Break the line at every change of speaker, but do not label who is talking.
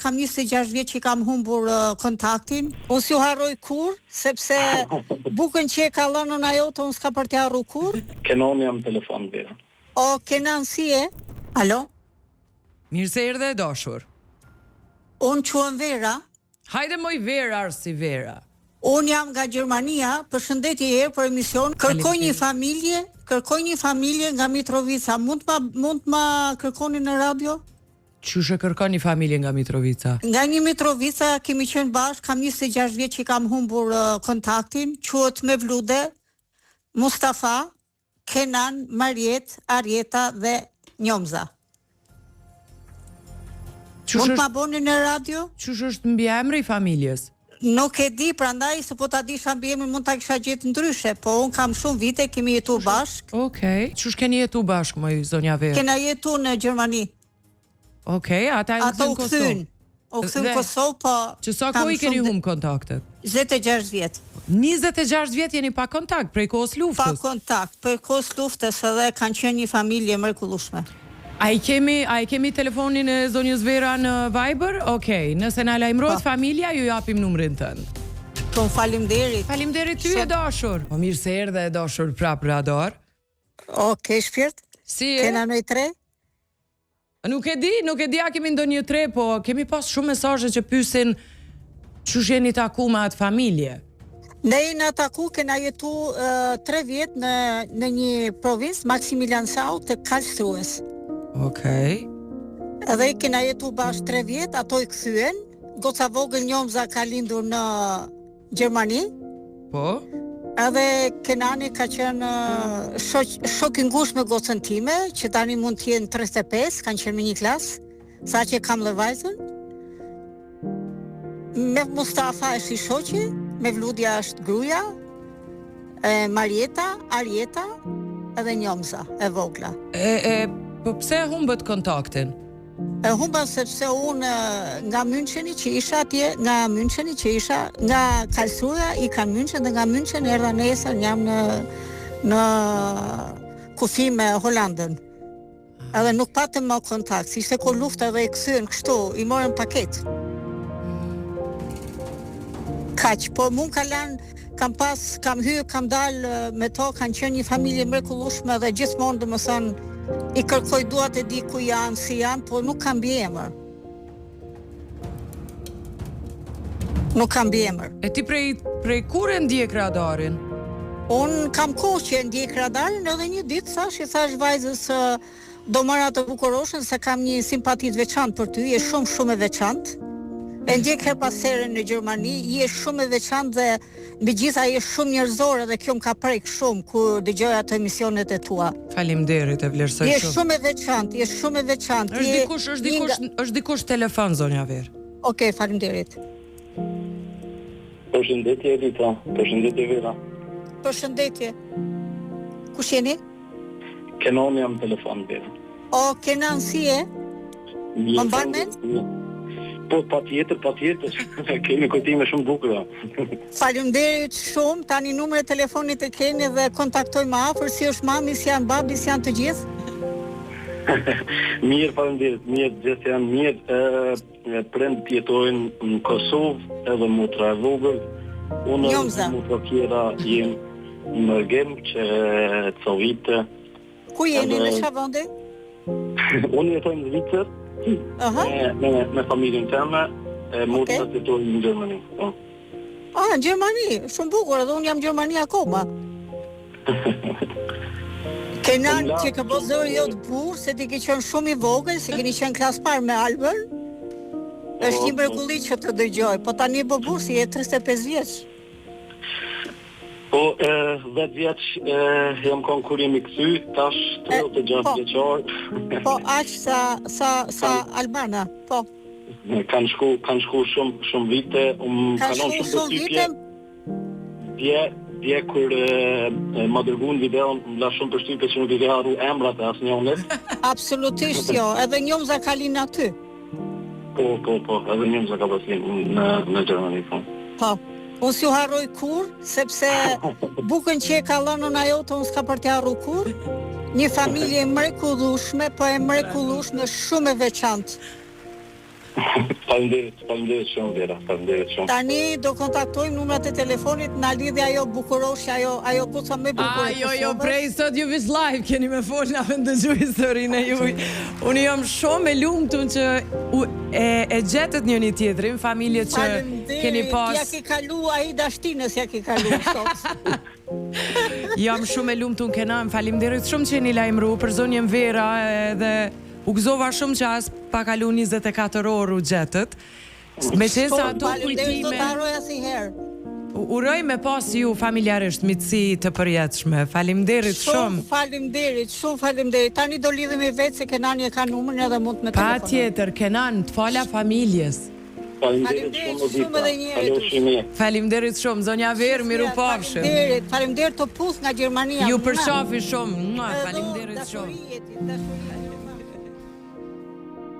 kam 26 vjet që kam humbur kontaktin. Unë s'ju harroj kur, sepse bukën që e ka lënë në ajo unë s'ka për të harru kur.
Kenon jam telefon Vera.
O, Kenan si e? Alo?
Mirë se erdhe e dashur.
Unë quhem Vera.
Hajde moj Vera, si Vera.
Unë jam nga Gjermania, përshëndetje herë për emision. Kërkoj një familje nga Mitrovica. Mund ma kërkoni në radio?
Qysh e kërkon një familje nga Mitrovica?
Nga një Mitrovica kemi qenë bashkë, kam 26 vjet që kam humbur kontaktin, quhet Mevlude, Mustafa, Kenan, Mariet, Arjeta dhe Njomza. Mund ma boni në radio?
Qysh është mbiemri i familjes?
Nuk e di, prandaj se po ta disha mbiemrin mund ta kisha gjetë ndryshe, po un kam shumë vite, kemi jetuar bashk.
Okej. Qysh keni jetuar bashk më zonja Vera?
Kena jetuar në Gjermani.
Okej, ata u kthyn Kosovë.
U kthyn Kosovë, po.
Që sa kohë i keni humb kontaktet?
26 vjet.
26 vjet jeni pa kontakt prej kohës luftës.
Pa kontakt, prej kohës luftës edhe kanë qenë një familje mrekullueshme.
A i kemi telefonin e zonjës Vera në Viber? Okej, nëse na lajmërohet familja, ju japim numrin tënd.
Po faleminderit.
Faleminderit ty e dashur. Po mirë se erdhe e dashur prap radar.
Okej, shpirt.
Si e?
Kena në 3?
Nuk e di a kemi ndonjë 3, po kemi pas shumë mesazhe që pyesin çush jeni taku me atë familje.
Ne jena taku, kena jetu 3 vjet në një provincë, Maximilian Sau, të Karlsruhes.
Okej.
Edhe kena jetu bashkë 3 vjet, ato i kthyen. Goca vogël Njomza ka lindur në Gjermani.
Po.
Edhe Kenani ka qenë shok i ngushtë me gocën time, që tani mund të jenë 35, kanë qenë me një klasë, sa që kam dhe vajzën. Me Mustafa është i shoqi, me Vludja është gruaja, Marieta, Arjeta, edhe Njomza, e vogla.
Po pse humbët kontaktin?
E humba sepse unë nga Müncheni që isha atje, nga Karlsruhe i kanë München dhe nga München erdha nesër jam në kufi me Holandën. Edhe nuk patëm më kontakt, si ishte ko lufta dhe i kthyen kështu, i morën paket. Kaq, po mund ka lanë, kam hyrë, kam dalë me to, kanë qenë një familje mrekullueshme dhe gjithmonë domethënë i kërkoj duat e di ku janë, si janë, po nuk kam mbiemër. Nuk kam mbiemër.
E ti prej kur e ndjek radarin?
Unë kam kohë që e ndjek radarin edhe një ditë thash vajzës do marr atë bukuroshën se kam një simpati të veçantë për ty, je shumë e veçantë. E ndjek her pas here në Gjermani, je shumë e veçantë dhe megjithatë je shumë njerëzore dhe kjo më ka prek shumë kur dëgjoj ato emisionet e tua.
Faleminderit, e vlerësoj shumë.
Je shumë e veçantë,
Është dikush telefon zonja Ver.
Okej, faleminderit.
Përshëndetje Edita, përshëndetje Vera.
Përshëndetje. Kush jeni?
Kenon jam telefon Vera.
O, Kenan si e? Më mban mend?
Po, patjetër, kemi kujtime shumë bukura.
Faleminderit shumë, tani numrin e telefonit e keni dhe kontaktojmë afër, si është mami, si janë babi, si janë të gjithë?
Mirë, faleminderit, gjithë janë mirë, prindët jetojnë në Kosovë, edhe motra e vogël. Unë motra tjera jenë në Mërgem, që të vite.
Ku jeni në Shavonde?
Unë jetoj në Zvicër. Me familjen teme, motrat jetojnë në Gjermani.
Në Gjermani, shumë bukur, edhe unë jam në Gjermani akoma. Kenan që ka po zëri jo të burë, se ti ke qenë shumë i vogël, se keni qenë klasë parë me Albën, është një mrekulli që të dëgjoj, po tani po burë, si je 35 vjeç.
Po, 10 vjeç jam konë kur jemi këthy, tash 36 vjeqar.
Po, aq sa Albana, po.
Kanë shku shumë vite, kanon shumë përshtypje. Dje kur ma dërgun videon, më la shumë përshtypje që nuk i ke harru emrat e asë njonet.
Absolutisht jo, edhe Njomza ka linë aty.
Po, edhe Njomza ka paslinë në Gjermani.
Po. Unë s'ju harroj kur, sepse bukën që e ka lënë në ajo të unë s'ka për të harru kur. Një familje mrekullueshme, po e mrekullueshme shumë e veçantë.
Faleminderit shumë Vera, faleminderit shumë.
Tani do kontaktojmë numrat e telefonit, na lidhi ajo bukuroshja, ajo puca më e bukur.
Jo, prej sot ju vis live, keni me fol na dëgjoj historinë e juaj. Unë jam shumë e lumtur që e gjetët njëri tjetrin, familje që keni pas.
Ja ke kalu ai dashtinës, ja ke kalu sot.
Jam shumë e lumtur Kenan, faleminderit shumë që jeni lajmëruar për zonjën Vera dhe u gëzova shumë që as pa kalu 24 orë u gjetët. Me që sa ato kujtime... Uroj me pas ju familjarisht mitësi të përjetshme. Faleminderit shumë.
Shumë faleminderit. Tani do lidhemi vetë se Kenani e ka numrin edhe mund të me telefonat.
Pa tjetër, Kenan, të fala familjes.
Faleminderit shumë edhe një herë.
Faleminderit shumë, zonja Verë, miru pafshim.
Faleminderit të puth nga Gjermania.
Ju përshafi shumë. Faleminderit shumë.